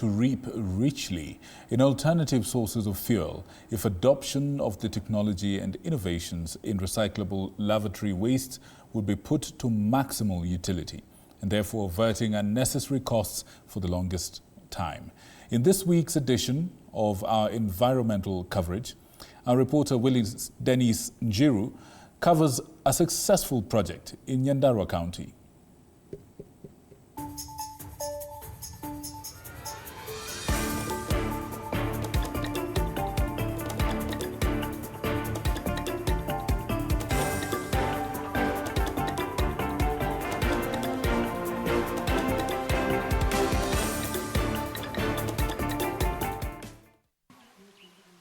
to reap richly in alternative sources of fuel if adoption of the technology and innovations in recyclable lavatory waste would be put to maximal utility, and therefore averting unnecessary costs for the longest time. In this week's edition of our environmental coverage, our reporter Dennis Njiru covers a successful project in Nyandarua County.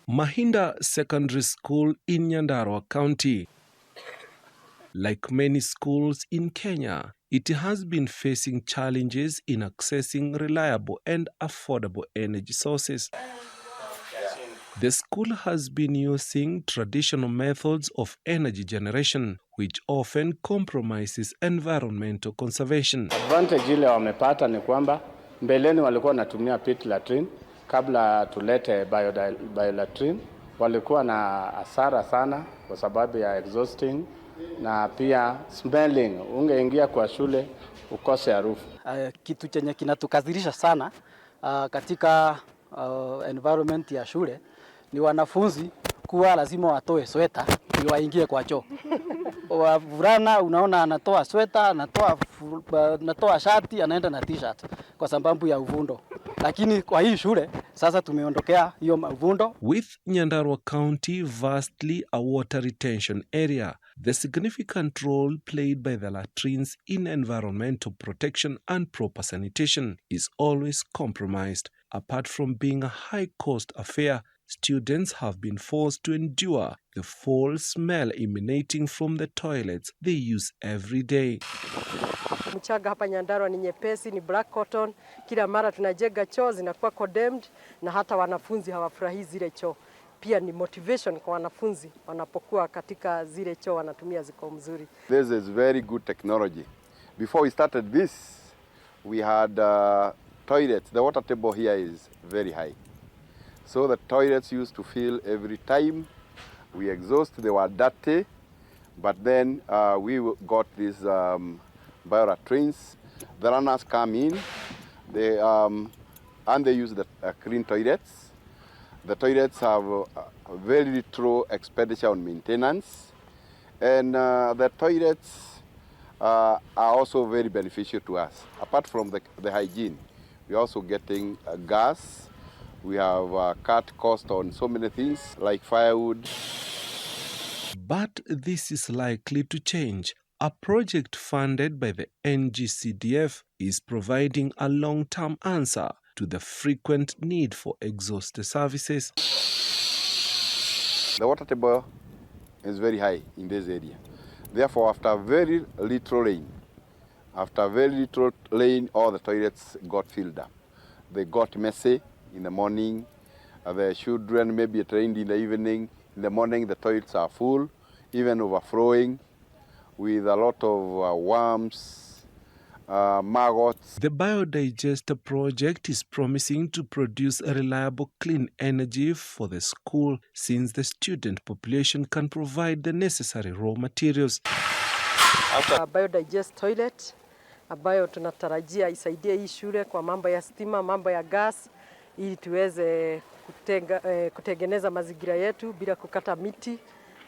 Mahinda Secondary School in Nyandarua County. Like many schools in Kenya, it has been facing challenges in accessing reliable and affordable energy sources. The school has been using traditional methods of energy generation, which often compromises environmental conservation. Advantage ile wamepata ni kwamba mbeleni walikuwa wanatumia pit latrine. Kabla tulete biolatrine walikuwa na hasara sana kwa sababu ya exhausting na pia smelling. Ungeingia kwa shule ukose harufu. Kitu chenye kinatukadhirisha sana katika environment ya shule ni wanafunzi kuwa lazima watoe sweta ili waingie kwa choo. Wavulana unaona anatoa sweta, anatoa shati, anaenda na t-shirt kwa sababu ya uvundo. Lakini kwa hii shule sasa tumeondokea hiyo uvundo. With Nyandarua County vastly a water retention area, the significant role played by the latrines in environmental protection and proper sanitation is always compromised. Apart from being a high-cost affair, students have been forced to endure the foul smell emanating from the toilets they use every day. Mchanga hapa Nyandarua ni nyepesi, ni black cotton. Kila mara tunajenga choo zinakuwa condemned na hata wanafunzi hawafurahi zile choo. Pia ni motivation kwa wanafunzi wanapokuwa katika zile choo wanatumia ziko mzuri. This is very good technology. Before we started this, we had toilets. The water table here is very high. So the toilets used to fill every time. We exhaust, they were dirty. But then we got these biolatrines. The runners come in, and they use the clean toilets. The toilets have very little expenditure on maintenance. And the toilets are also very beneficial to us. Apart from the hygiene, we're also getting gas. We have cut cost on so many things like firewood. But this is likely to change. A project funded by the NGCDF is providing a long-term answer to the frequent need for exhaust services. The water table is very high in this area. Therefore, after very little rain, all the toilets got filled up. They got messy in the morning. The children may be trained in the evening. In the morning, the toilets are full, even overflowing, with a lot of worms, maggots. The biodigester project is promising to produce a reliable clean energy for the school, since the student population can provide the necessary raw materials. Biodigest toilet ambayo tunatarajia isaidie hii shule kwa mambo ya stima, mambo ya gas, ili tuweze kutengeneza mazingira yetu bila kukata miti,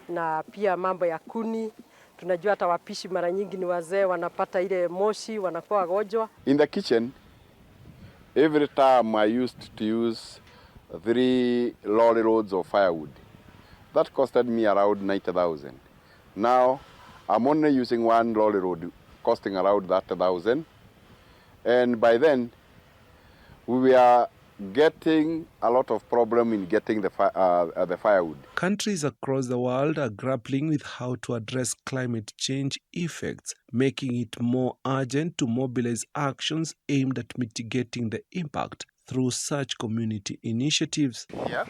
na pia mambo ya kuni. Tunajua hata wapishi mara nyingi ni wazee, wanapata ile moshi, wanakuwa wagonjwa. In the kitchen, every time I used to use 3 lorry loads of firewood. That costed me around 90,000. Now, I'm only using 1 lorry load, costing around 30,000. And by then, we are getting a lot of problem in getting the firewood. Countries across the world are grappling with how to address climate change effects, making it more urgent to mobilize actions aimed at mitigating the impact through such community initiatives. Yeah,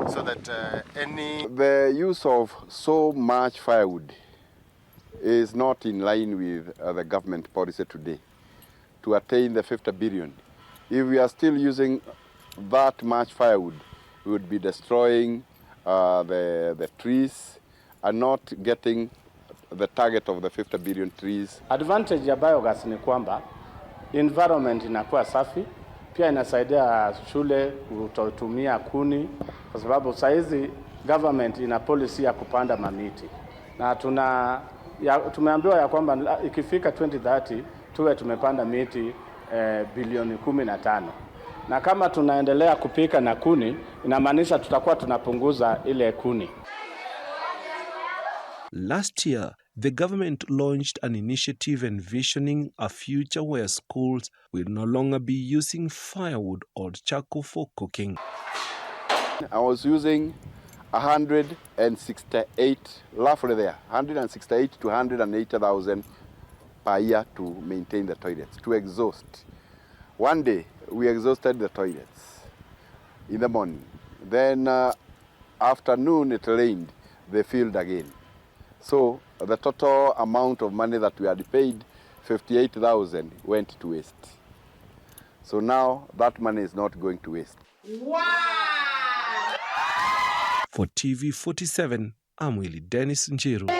so that the use of so much firewood is not in line with the government policy today to attain the 50 billion. If we are still using that much firewood, we would be destroying the trees and not getting the target of the 50 billion trees. Advantage ya biogas ni kwamba environment inakuwa safi, pia inasaidia shule kutotumia kuni, kwa sababu saizi government ina policy ya kupanda mamiti. Na tumeambiwa ya kwamba ikifika 2030 tuwe tumepanda miti bilioni 15. Na kama tunaendelea kupika na kuni, inamaanisha tutakuwa tunapunguza ile kuni. Last year, the government launched an initiative envisioning a future where schools will no longer be using firewood or charcoal for cooking. I was using 168, roughly there, 168 to 180,000 per year to maintain the toilets, to exhaust. One day, we exhausted the toilets in the morning. Then afternoon, it rained, they filled again. So the total amount of money that we had paid, 58,000, went to waste. So now that money is not going to waste. Wow! For TV 47, I'm Willie Dennis Njiru.